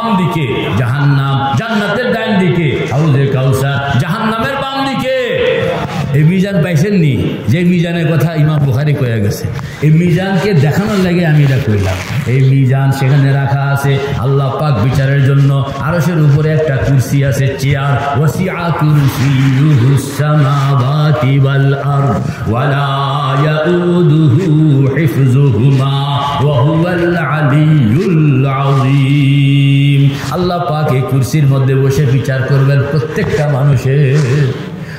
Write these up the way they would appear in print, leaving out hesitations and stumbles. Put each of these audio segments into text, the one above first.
বাম দিকে জাহান্নাম, জান্নাতের ডান দিকে হাউজে কাউসার, জাহান্নামের বাম দিকে। এই মিজান পাইছেননি? যে মিজানের কথা ইমাম বুখারী কয়ে গেছে, এই মিজানকে দেখানোর লাগে আমি এটা কইলাম। এই মিজান সেখানে রাখা আছে আল্লাহ পাক বিচারের জন্য। আরশের উপরে একটা কুরসি আছে, চেয়ার। ওয়াসিআ কুরসিয়ুহুস সামাওয়াতি ওয়াল আরদ ওয়ালা ইয়াউদুহু হিফযুহুমা ওয়া হুয়াল আলিয়্যুল আযীম। আল্লাহ পাক এই কুরসির মধ্যে বসে বিচার করবেন প্রত্যেকটা মানুষের।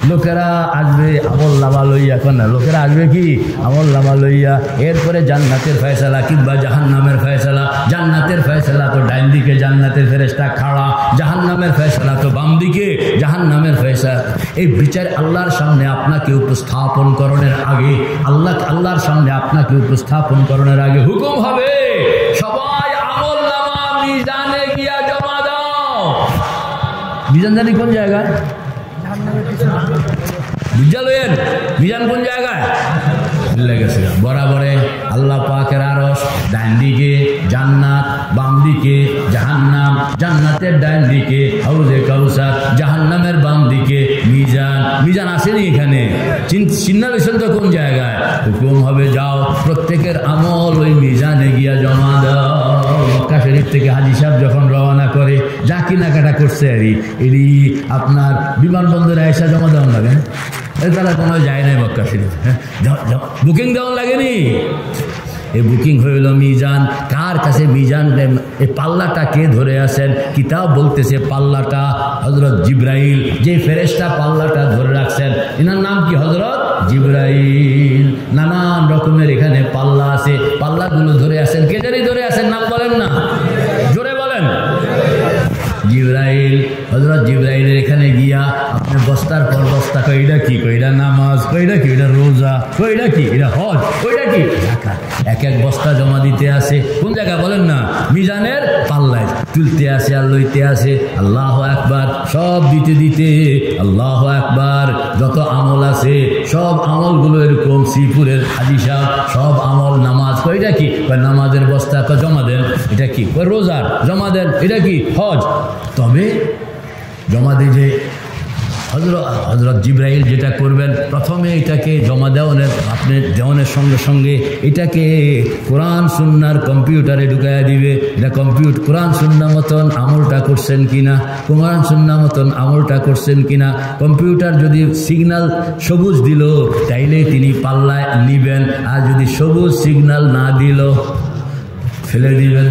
লোকেরা আসবে আমল নামা লইয়া, এখন না, লোকেরা আসবে কি আমল নামা লইয়া। এরপরে জান্নাতের ফয়সালা কিংবা জাহান্নামের ফয়সালা। জান্নাতের ফয়সালা তো ডাইন দিকে, জান্নাতের ফেরেশতা খাড়া। জাহান্নামের ফয়সালা তো বাম দিকে, জাহান্নামের ফয়সালা। এই বিচার আল্লাহর সামনে আপনাকে উপস্থাপন করণের আগে, আল্লাহর সামনে আপনাকে উপস্থাপন করণের আগে হুকুম হবে, সবাই আমল নামা মিজানে গিয়া জমা দাও। মিজান জানি কোন জায়গায়? বুঝলেন মিজান কোন জায়গায়? লেগেছে বরাবরে আল্লাহ পাকের আরশ, ডান দিকে জান্নাত, বাম দিকে জাহান্নাম। জান্নাতের ডান দিকে হাউজে কাউসার, জাহান্নামের বাম দিকে মিজান। মিজান আসেনি এখানে? চিন্তা পেয়েছেন তো কোন জায়গায়? হুকুম হবে যাও প্রত্যেকের আমল ওই মিজানে গিয়া জমা দাও। মক্কা শরীফ থেকে হাজী সাহেব যখন রওনা করে, যা কেনাকাটা করছে এরই আপনার বিমানবন্দরে এসে জমা দেওয়া লাগে। তারা কোনো যায় নাই মক্কা শরীফ, বুকিং দেওয়া লাগেনি। এই বুকিং হইল মিজান। কার কাছে মিজান? এই পাল্লাটা কে ধরে আছেন? কিতাব বলতেছে পাল্লাটা হযরত জিবরাইল। যে ফেরেশতা পাল্লাটা ধরে রাখছেন এনার নাম কি? হযরত জিবরাইল। নানান রকমের এখানে পাল্লা আছে, পাল্লাগুলো ধরে আছেন। কে জানি ধরে আছেন? নাম বলেন না, জোরে বলেন। জিবরাইল। হযরত জিবরাইলের এখানে গিয়া আপনি বস্তার পর বস্তা, কইটা কি, কইটা নামাজ, কইটা কি, এটা রোজা, কইটা কি, এটা হজ, কইটা কি জাকাত, এক এক বস্তা জমা দিতে আসে। কোন জায়গা বলেন না? মিজানের পাল্লায় তুলতে আসে আর লইতে আসে। আল্লাহু আকবার। সব দিতে দিতে আল্লাহু আকবার। যত আমল আছে সব আমলগুলো এরকম শ্রীপুরের হাজী সাহেব সব আমল। নামাজ, কইটা কি, নামাজের বস্তা জমা দেন। এটা কি, রোজার জমা দেন। এটা কি, হজ। তবে জমা দিয়ে যে হযরত জিবরাইল যেটা করবেন, প্রথমে এটাকে জমা দেওয়ানের, আপনি দেওয়ানের সঙ্গে সঙ্গে এটাকে কোরআন সুন্নাহর কম্পিউটারে ঢুকাইয়া দিবে। এটা কোরআন সুন্নাহ মতন আমলটা করছেন কিনা, কোরআন সুন্নাহ মতন আমলটা করছেন কিনা। কম্পিউটার যদি সিগন্যাল সবুজ দিল তাইলে তিনি পাল্লায় নিবেন, আর যদি সবুজ সিগন্যাল না দিল ফেলে দিবেন।